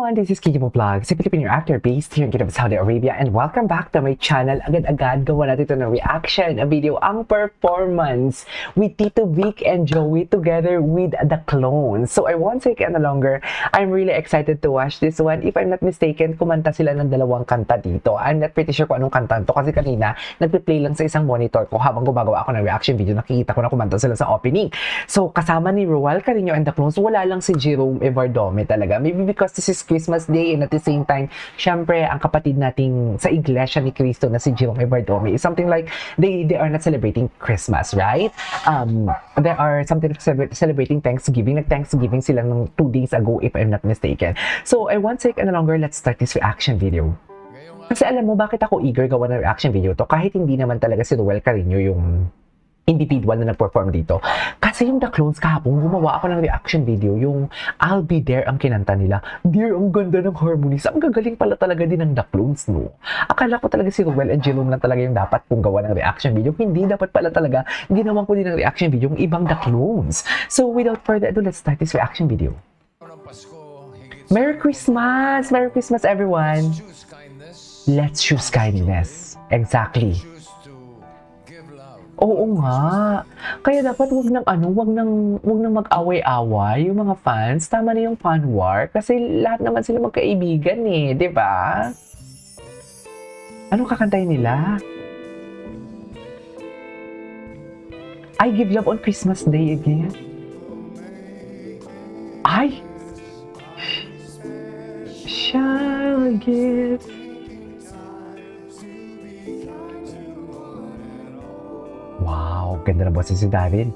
everyone, this is Kiki Mo Vlog, si Filipino actor based here in Jeddah, Saudi Arabia, and welcome back to my channel. Agad-agad gawa natin ito ng reaction, a video, ang performance with Tito Vic and Joey together with the clones. So I won't take any longer. I'm really excited to watch this one. If I'm not mistaken, kumanta sila ng dalawang kanta dito. I'm not pretty sure kung anong kanta to kasi kanina nagpe-play lang sa isang monitor ko habang gumagawa ako ng reaction video. Nakikita ko na kumanta sila sa opening. So kasama ni Ruel Carino and the clones, wala lang si Jerome Everdome talaga. Maybe because this is Christmas Day and at the same time, syempre, ang kapatid nating sa Iglesia ni Cristo na si Jerome Everdome is something like they are not celebrating Christmas, right? There are something celebrating Thanksgiving. Nag-Thanksgiving sila ng 2 days ago if I'm not mistaken. So I won't take any longer. Let's start this reaction video. Kasi alam mo, bakit ako eager gawa ng reaction video to? Kahit hindi naman talaga si Ruel Carino yung individual na nag-perform dito. Kasi yung The Clones kahapon, gumawa ako ng reaction video, yung I'll Be There ang kinanta nila. Dear, ang ganda ng harmonies. Ang gagaling pala talaga din ng The Clones, no? Akala ko talaga si Ruel and Jerome lang talaga yung dapat kung gawa ng reaction video. Hindi, dapat pala talaga ginawan ko din ng reaction video yung ibang The Clones. So, without further ado, let's start this reaction video. Merry Christmas! Merry Christmas, everyone! Let's choose kindness. Exactly. Oo nga. Kaya dapat wag nang mag-away-away yung mga fans. Tama na yung fan war kasi lahat naman sila magkaibigan eh, 'di ba? Ano kakantayin nila? I give love on Christmas Day again. Ay! Shall give. Wow, ganda na boses si David.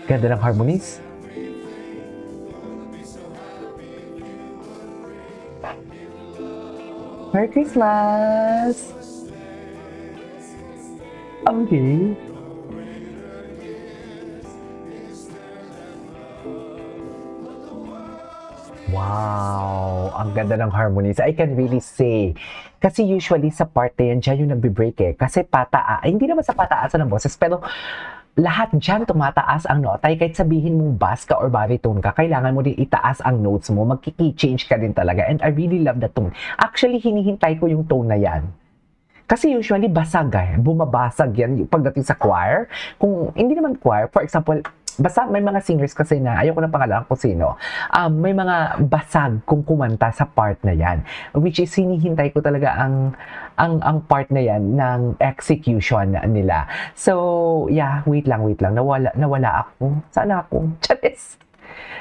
Ganda ng harmonies. Merry Christmas! Okay. Wow! Ang ganda ng harmonies. I can really say. Kasi usually sa part na yan, dyan yung nagbe-break eh. Kasi hindi naman sa pataasan ng boses, pero lahat dyan tumataas ang nota. Kahit sabihin mong bass ka or baritone ka, kailangan mo din itaas ang notes mo. Magki-key change ka din talaga. And I really love the tone. Actually, hinihintay ko yung tone na yan. Kasi usually basag eh. Bumabasag yan pagdating sa choir. Kung hindi naman choir, for example, basta may mga singers kasi na, ayoko na pangalan kung sino, may mga basag kung kumanta sa part na yan. Which is, hinihintay ko talaga ang part na yan ng execution nila. So, yeah, wait lang. Nawala ako. Saan ako? Charis!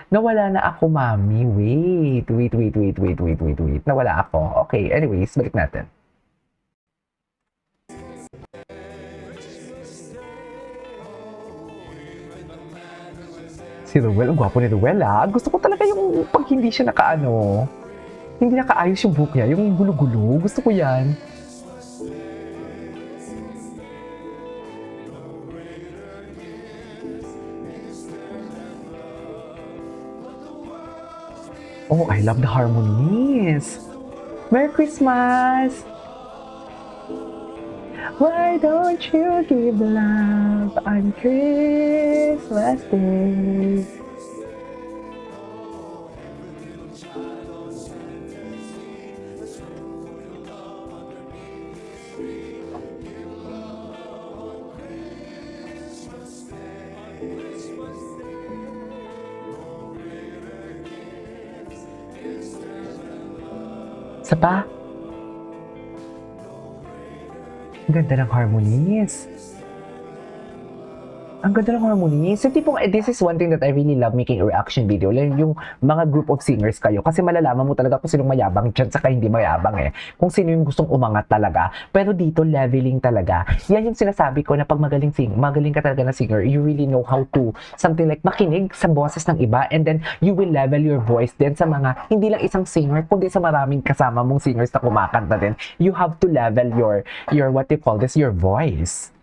Nawala na ako, mami. Wait. Nawala ako. Okay, anyways, balik natin. Si Ruel, ang gwapo ni Ruel ah. Gusto ko talaga yung pag hindi siya hindi nakaayos yung buhok niya, yung gulo-gulo. Gusto ko yan. Oh, I love the harmonies. Merry Christmas! Why don't you give love on Christmas Day? Isa pa? Ang ganda ng harmonies. Ang ganda ng harmonies. So, tipong, this is one thing that I really love making a reaction video. Yung mga group of singers kayo. Kasi malalaman mo talaga kung sinong mayabang dyan saka hindi mayabang eh. Kung sino yung gustong umangat talaga. Pero dito, leveling talaga. Yan yung sinasabi ko na pag magaling ka talaga na singer, you really know how to, something like makinig sa boses ng iba and then you will level your voice din sa mga, hindi lang isang singer, kundi sa maraming kasama mong singers na kumakanta din. You have to level your what you call this, your voice.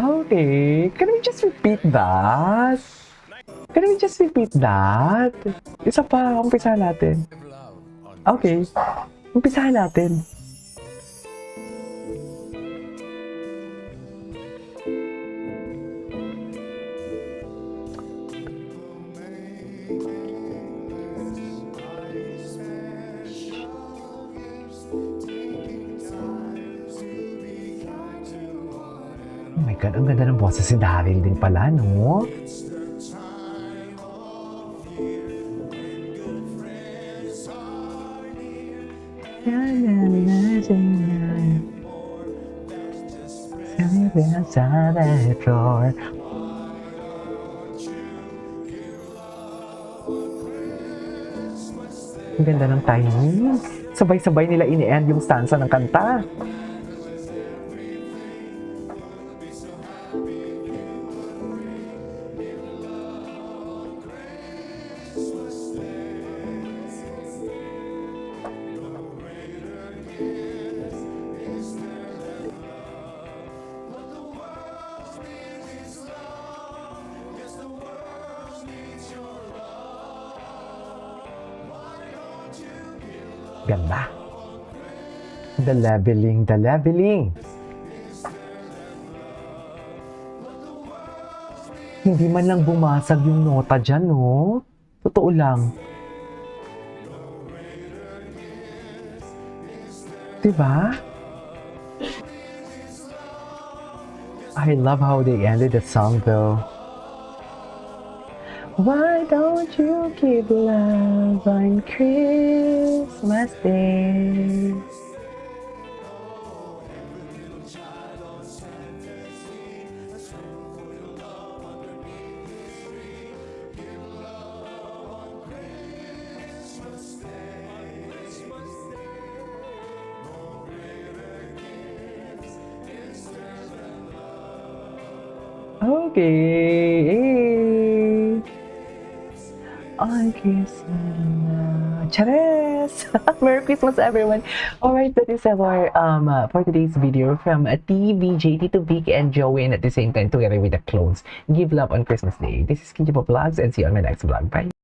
Okay, can we just repeat that? Can we just repeat that? Isa pa, umpisahan natin. Okay, umpisahan natin. Oh my God, ang ganda ng boses si Daryl din pala, no? Ang ganda ng timing. Sabay-sabay nila ini-end yung stanza ng kanta. Ganda. The leveling, the leveling. Hindi man lang bumasag yung nota dyan, no? Totoo lang. Diba? I love how they ended the song, though. Why don't you give love on Christmas Day? Okay. On Christmas. Chares! Merry Christmas, everyone! Alright, that is our for today's video from TVJ, Tito Vic and Joey, and at the same time together with the clones. Give love on Christmas Day. This is Kinjibo Vlogs and see you on my next vlog. Bye!